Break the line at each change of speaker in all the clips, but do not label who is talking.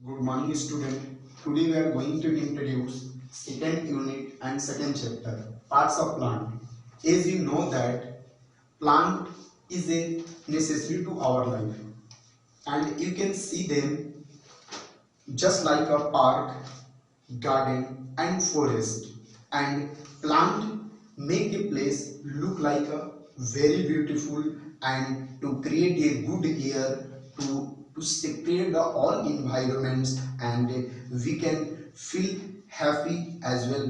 Good morning, student. Today we are going to introduce second unit and second chapter, parts of plant. As you know that plant is a necessary to our life, and you can see them just like a park, garden, and forest. And plant make a place look like a very beautiful, and to create a good air to separate the all environments, and we can feel happy as well.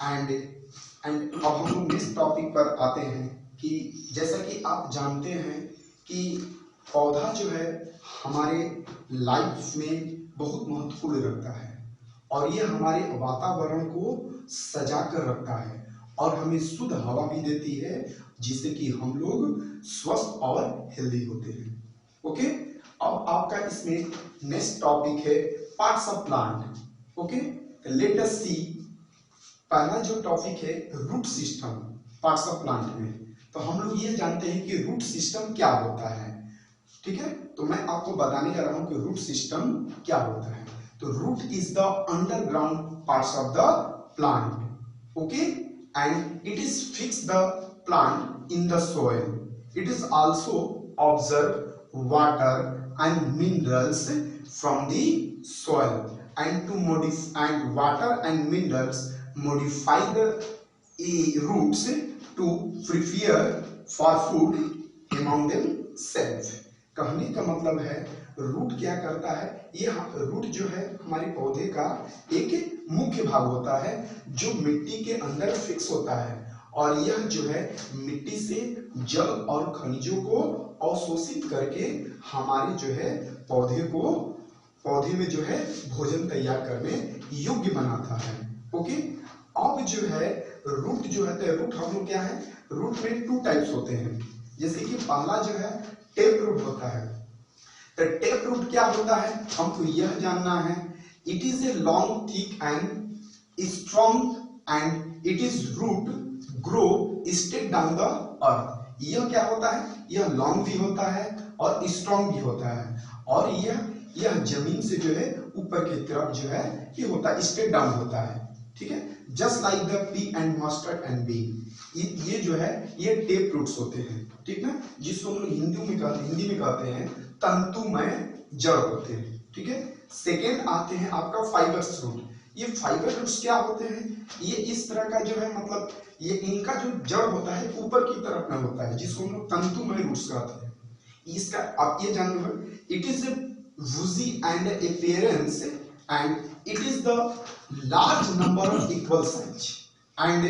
And अब हम लोग next topic पर आते हैं कि जैसा कि आप जानते हैं कि पौधा जो है हमारे लाइफ में बहुत महत्वपूर्ण रखता है, और ये हमारे वातावरण को सजा कर रखता है और हमें शुद्ध हवा भी देती है, जिससे कि हम लोग स्वस्थ और हेल्दी होते हैं। ओके, अब आपका इसमें नेक्स्ट टॉपिक है parts of plant. Okay, let us see. पहला जो टॉपिक है root system, parts of plant में। तो हम लोग ये जानते हैं कि रूट सिस्टम क्या होता है। ठीक है, तो मैं आपको बताने जा रहा हूं कि रूट सिस्टम क्या होता है। तो root is the underground parts of the plant. Okay, and it is fix the plant in the soil. It is also observe water and minerals from the soil, and to modify, and water and minerals modify the roots to prepare for food among themselves। कहने का मतलब है root क्या करता है, ये root जो है हमारे पौधे का एक मुख्य भाग होता है जो मिट्टी के अंदर फिक्स होता है, और यह जो है मिट्टी से जल और खनिजों को अवशोषित करके हमारे जो है पौधे में जो है भोजन तैयार करने योग्य बनाता है। ओके, अब जो है रूट जो है, तो रूट हम लोग क्या है, रूट में टू टाइप्स होते हैं। जैसे कि पहला जो है टेप रूट होता है। तो टेप रूट क्या होता है, हमको यह जानना है। It is a long thick and strong, and it is root grow step down the earth. यह क्या होता है, यह लॉन्ग भी होता है और स्ट्रॉन्ग भी होता है, और यह जमीन से जो है ऊपर की तरफ जो है ये होता है, स्टेप डाउन होता है। ठीक है, just like the pea and mustard and bean. ये जो है ये टेप रूट्स होते हैं। ठीक है, जिसको हम लोग हिंदी में कहते हैं तंतुमय जड़ होते हैं। ठीक है, सेकेंड आते हैं आपका फाइबर्स रूट। ये फाइबर रूट्स क्या होते हैं, ये इस तरह का जो है, मतलब ये इनका जो जड़ होता है ऊपर की तरफ में होता है, जिसको हम लोग तंतुमय रूट्स कहते हैं। इसका आप ये जान लो, it is woozy and appearance, and it is the large number of equal size and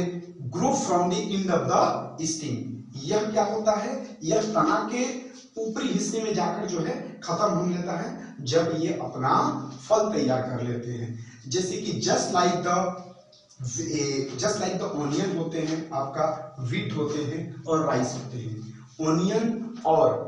grow from the end of the stem। यह क्या होता है, यह तना के ऊपरी हिस्से में जाकर जो है खत्म हो लेता है जब ये अपना फल तैयार कर लेते हैं। जैसे कि जस्ट लाइक द ओनियन होते हैं, आपका व्हीट होते हैं और राइस होते हैं। ओनियन और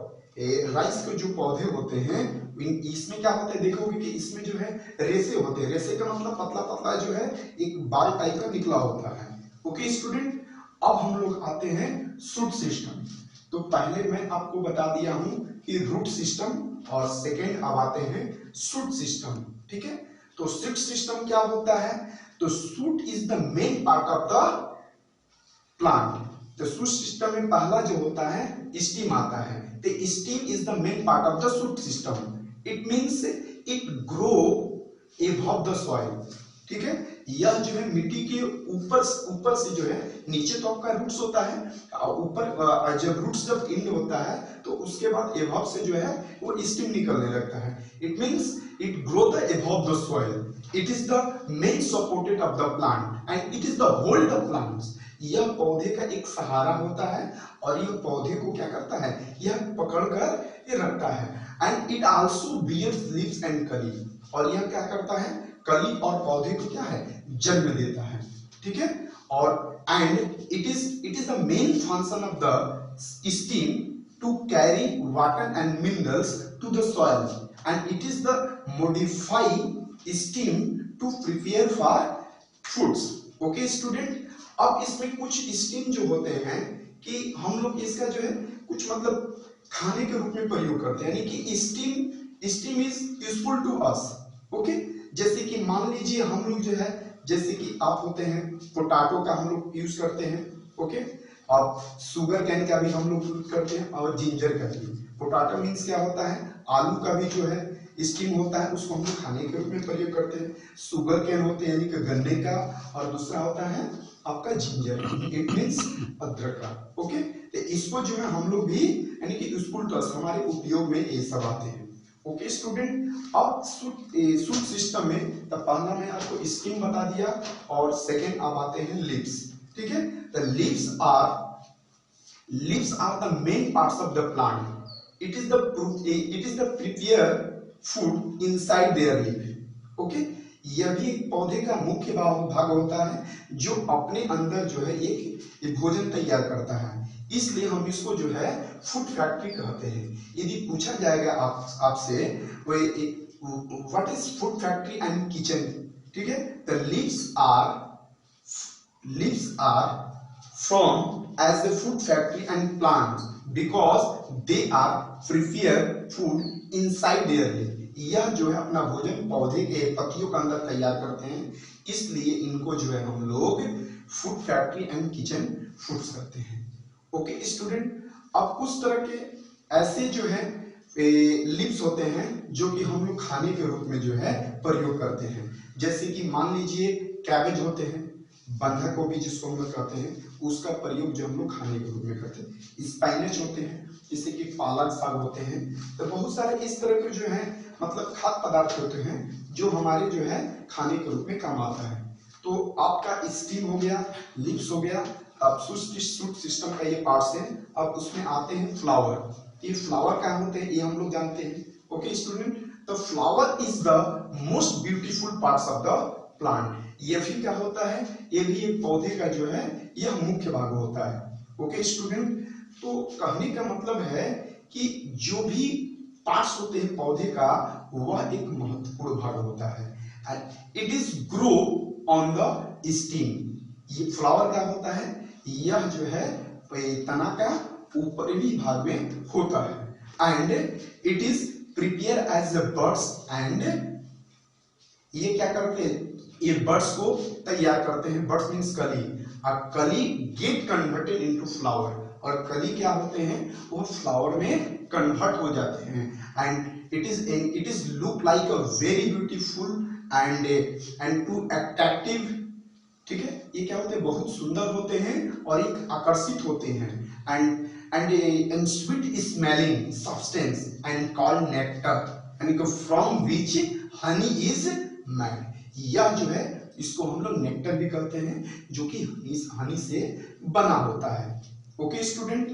राइस के जो पौधे होते हैं इसमें क्या होता है, देखोगे कि इसमें जो है रेसे होते हैं। रेसे का मतलब पतला पतला जो है एक बाल टाइप का निकला होता है। ओके स्टूडेंट, अब हम लोग आते हैं शूट सिस्टम। तो पहले मैं आपको बता दिया हूं कि रूट सिस्टम, और सेकेंड अब आते हैं शूट सिस्टम। ठीक है, तो शूट सिस्टम क्या होता है, तो shoot is the main part of the plant. तो शूट सिस्टम में पहला जो होता है स्टीम आता है। तो steam is the main part of the shoot system. It means it grow above the soil. ठीक है, यह जो है मिट्टी के ऊपर से जो है, नीचे तो आपका रूट्स होता है, ऊपर जब रूट्स जब एंड होता है तो उसके बाद अबव से जो है वो स्टीम निकलने लगता है। It means it grow the above the soil. It is the main supported of the plant and it is the hold the plants. यह पौधे का एक सहारा होता है, और यह पौधे को क्या करता है, यह पकड़कर ये रखता है। And it also bears leaves and कली, और यह क्या करता है, कली और पौधे को क्या है, जन्म देता है। ठीक है, और and it is the main function of the stem to carry water and minerals to the soil, and it is the modify stem to prepare for foods. Okay student, अब इसमें कुछ स्टीम जो होते हैं कि हम लोग इसका जो है कुछ मतलब खाने के रूप में प्रयोग करते हैं, यानी कि stem stem is useful to us. Okay, जैसे कि मान लीजिए हम लोग जो है, जैसे कि आप होते हैं पोटैटो का हम लोग यूज करते हैं। ओके, और शुगर कैन का भी हम लोग यूज करते हैं और जिंजर का भी। पोटैटो मीन्स क्या होता है, आलू का भी जो है स्टीम होता है, उसको हम लोग खाने के रूप में प्रयोग करते हैं। शुगर कैन होते हैं यानी कि गन्ने का, और दूसरा होता है आपका जिंजर, इट मीन्स अदरक का। ओके, तो इसको जो है हम लोग भी यानी कि यूजफुल टू अस, हमारे उपयोग में ये सब आते हैं। ओके स्टूडेंट, अब सूट सिस्टम में तो पहला मैं आपको स्टीम बता दिया, और सेकेंड अब आते हैं लीव्स। ठीक है, the leaves are the main parts of the plant. It is the prepare food inside their leaf. Okay, यह भी एक पौधे का मुख्य भाग होता है जो अपने अंदर जो है एक भोजन तैयार करता है, इसलिए हम इसको जो है फूड फैक्ट्री कहते हैं। यदि पूछा जाएगा आपसे what is food factory and kitchen, ठीक है, the leaves are from as the food factory and plants because they are prepare food inside their leaf। यह जो है अपना भोजन पौधे के पत्तियों के अंदर तैयार करते हैं, इसलिए इनको जो है हम लोग food factory and kitchen foods करते हैं। ओके स्टूडेंट, अब कुछ तरह के ऐसे जो है लीव्स होते हैं जो कि हम लोग खाने के रूप में जो है प्रयोग करते हैं। जैसे कि मान लीजिए कैबेज होते हैं, बंधा गोभी जिसको हम लोग कहते हैं, उसका प्रयोग जो हम लोग खाने के रूप में करते हैं। स्पाइनच होते हैं, जैसे कि पालक साग होते हैं। तो बहुत सारे इस तरह के जो है मतलब खाद्य पदार्थ होते हैं जो हमारे जो है खाने के रूप में काम आता है। तो आपका स्टीम हो गया, लिप्स हो गया, अब सूट सिस्टम का ये पार्ट्स है। अब उसमें आते हैं फ्लावर। ये फ्लावर क्या होते हैं ये हम लोग जानते हैं। ओके स्टूडेंट, तो flower is the most beautiful parts of the plant. ये भी क्या होता है, ये भी एक पौधे का जो है यह मुख्य भाग होता है। ओके स्टूडेंट, तो कहने का मतलब है कि जो भी पार्ट्स होते हैं पौधे का, वह एक महत्वपूर्ण भाग होता है and it is grow on the steam. ये फ्लावर क्या होता है, यह जो है तना का ऊपरी भाग में होता है and it is prepare as the birds and ये क्या करते हैं, ये बर्ड्स को तैयार करते हैं। बर्ड्स मीन्स कली, और कली गेट कन्वर्टेड इनटू फ्लावर, और कली क्या होते हैं वो फ्लावर में कन्वर्ट हो जाते हैं and it is look like a very beautiful and to attractive. ठीक है, ये क्या होते हैं बहुत सुंदर होते हैं और एक आकर्षित होते हैं and sweet smelling substance and called nectar and from which honey is made. यह जो है इसको हम लोग नेक्टर भी कहते हैं जो कि हनी से बना होता है। ओके स्टूडेंट,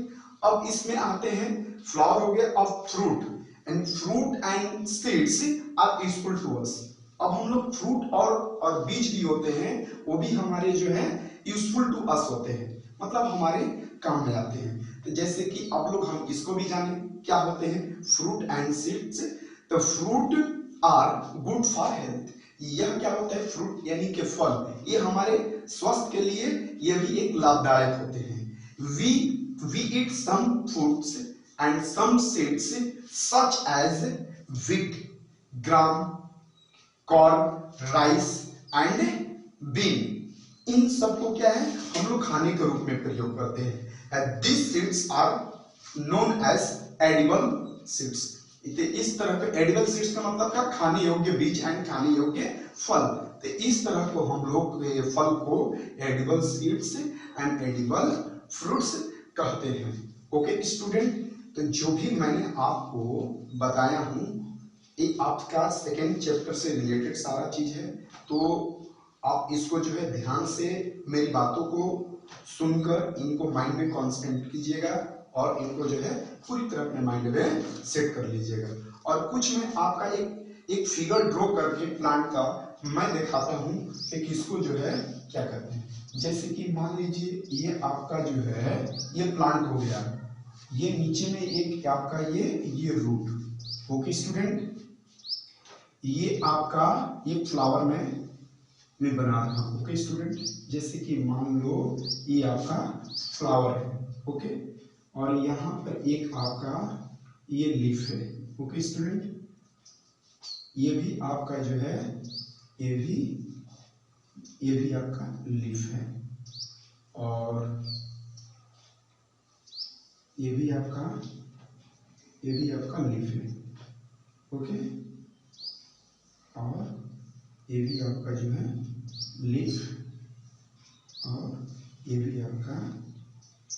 अब इसमें आते हैं फ्लावर हो गया, अब fruit and seeds are useful to us. अब हम लोग फ्रूट और बीज भी होते हैं, वो भी हमारे जो है यूजफुल टू अस होते हैं, मतलब हमारे काम में आते हैं। तो जैसे कि अब लोग हम इसको भी जाने क्या होते हैं फ्रूट एंड सीड्स। तो fruit are good for health. यह क्या होता है फ्रूट यानी कि फल, ये हमारे स्वास्थ्य के लिए ये भी एक लाभदायक होते हैं। we eat some fruits and some seeds such as wheat, gram, corn, rice and bean। इन सबको क्या है हम लोग खाने के रूप में प्रयोग करते हैं। These seeds are known as edible seeds। इस तरह के एडिबल सीड्स का मतलब क्या, खाने योग्य बीज एंड खाने योग्य फल। तो इस तरह को हम लोग फल को edible seeds and edible fruits कहते हैं। ओके स्टूडेंट, तो जो भी मैंने आपको बताया हूं ये आपका सेकेंड चैप्टर से रिलेटेड सारा चीज है, तो आप इसको जो है ध्यान से मेरी बातों को सुनकर इनको माइंड में कॉन्सेंट्रेट कीजिएगा और इनको जो है पूरी तरह अपने माइंड में सेट कर लीजिएगा। और कुछ मैं आपका एक फिगर ड्रॉ करके प्लांट का मैं दिखाता हूं कि किसको जो है क्या करते हैं। जैसे कि मान लीजिए ये आपका जो है ये प्लांट हो गया, ये नीचे में एक आपका ये रूट। ओके स्टूडेंट, ये आपका ये फ्लावर में बना रहा हूं। ओके स्टूडेंट, जैसे कि मान लो ये आपका फ्लावर है, ओके, और यहाँ पर एक आपका ये लीफ है। ओके स्टूडेंट,
ये भी आपका जो है, ये भी आपका लीफ है, और ये भी आपका लीफ है। ओके, और ये भी आपका जो है लीफ, और ये भी आपका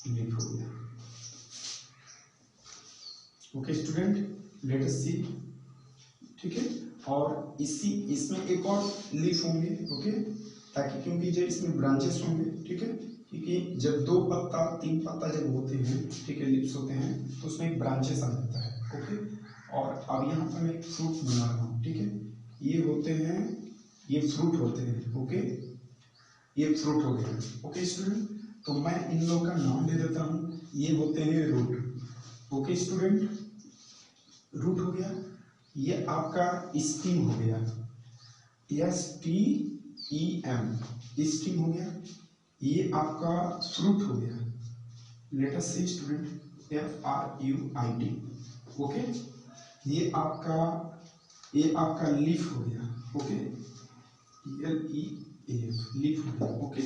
लीफ हो गया। ओके स्टूडेंट, लेट अस सी। ठीक है, और इसमें एक और लीफ होंगे। ओके, ताकि क्योंकि जब इसमें ब्रांचेस होंगे, ठीक है, क्योंकि जब 2 पत्ता 3 पत्ता जब होते हैं, ठीक है, लीव्स होते हैं, तो उसमें एक ब्रांचेस आ जाता है। ओके, और अब यहाँ पर मैं एक फ्रूट बना रहा हूँ। ठीक है, ये होते हैं, ये फ्रूट होते हैं। ओके, ये फ्रूट हो गया। ओके स्टूडेंट, तो मैं इन लोगों का नाम दे देता हूँ। ये होते हैं रूट। ओके स्टूडेंट, रूट हो गया। ये आपका स्टीम हो गया, STEM, स्टीम हो गया। ये आपका फ्रूट हो गया, लेट अस सी स्टूडेंट, FRUIT। ओके, ये आपका लीफ हो गया। ओके, LEAF, लीफ हो गया। ओके,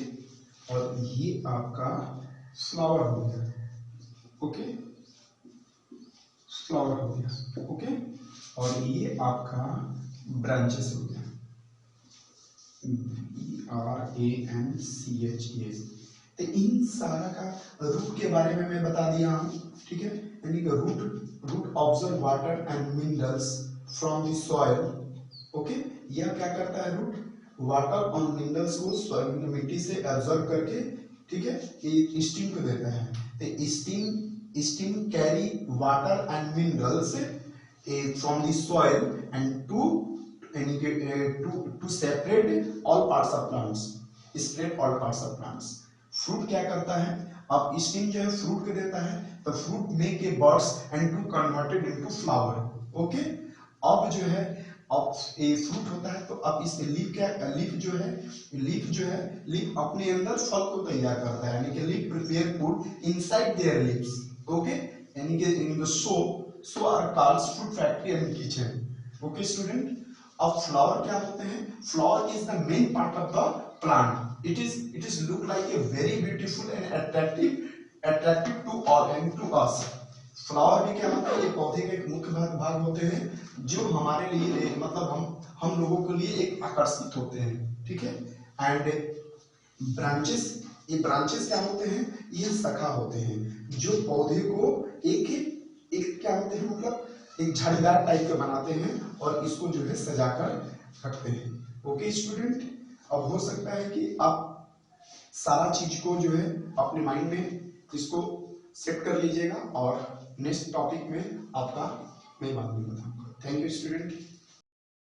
और ये आपका फ्लावर हो गया। ओके, फ्लावर हो गया। ओके, और ये आपका ब्रांचेस हो गया, BRANCHES। तो इन सारा का रूट के बारे में मैं बता दिया हूँ। ठीक है, यानी कि root observe water and minerals from the soil. Okay, यह क्या करता है, रूट वाटर और मिनरल्स को सॉइल में मिट्टी से एब्जॉर्ब करके, ठीक है, ये स्टीम को देता है। तो steam carry water and minerals from the soil and to separate all parts of plants, spread all parts of plants। Fruit क्या करता है, अब स्टीम जो है फ्रूट को देता है, तो fruit make a birds and to converted into flower. Okay, अब जो है, अब ये फ्रूट होता है, तो अब इसमें लीफ अपने अंदर फल को तैयार करता है, यानी कि leaf prepare food inside their leaves. Okay, यानी कि in the so are called fruit factory and kitchen. Okay student, अब फ्लावर क्या होते हैं, flower is the main part of the plant. It is look like a very beautiful and attractive to all and to us. Flower भी क्या होता है, ये पौधे के एक मुख्य भाग होते हैं, जो हमारे लिए मतलब हम लोगों के लिए एक आकर्षित होते हैं। ठीक है, एंड ब्रांचेस, ये ब्रांचेस क्या होते हैं, ये शाखा होते हैं, जो पौधे को एक क्या होते हैं, मतलब एक झाड़ीदार टाइप के बनाते हैं, और इसको जो है सजाकर रखते हैं। ओके स्टूडेंट, अब हो सकता है कि आप सारा चीज को जो है अपने माइंड में इसको सेट कर लीजिएगा, और नेक्स्ट टॉपिक में आपका मैं बाद में बताऊंगा। Thank you student.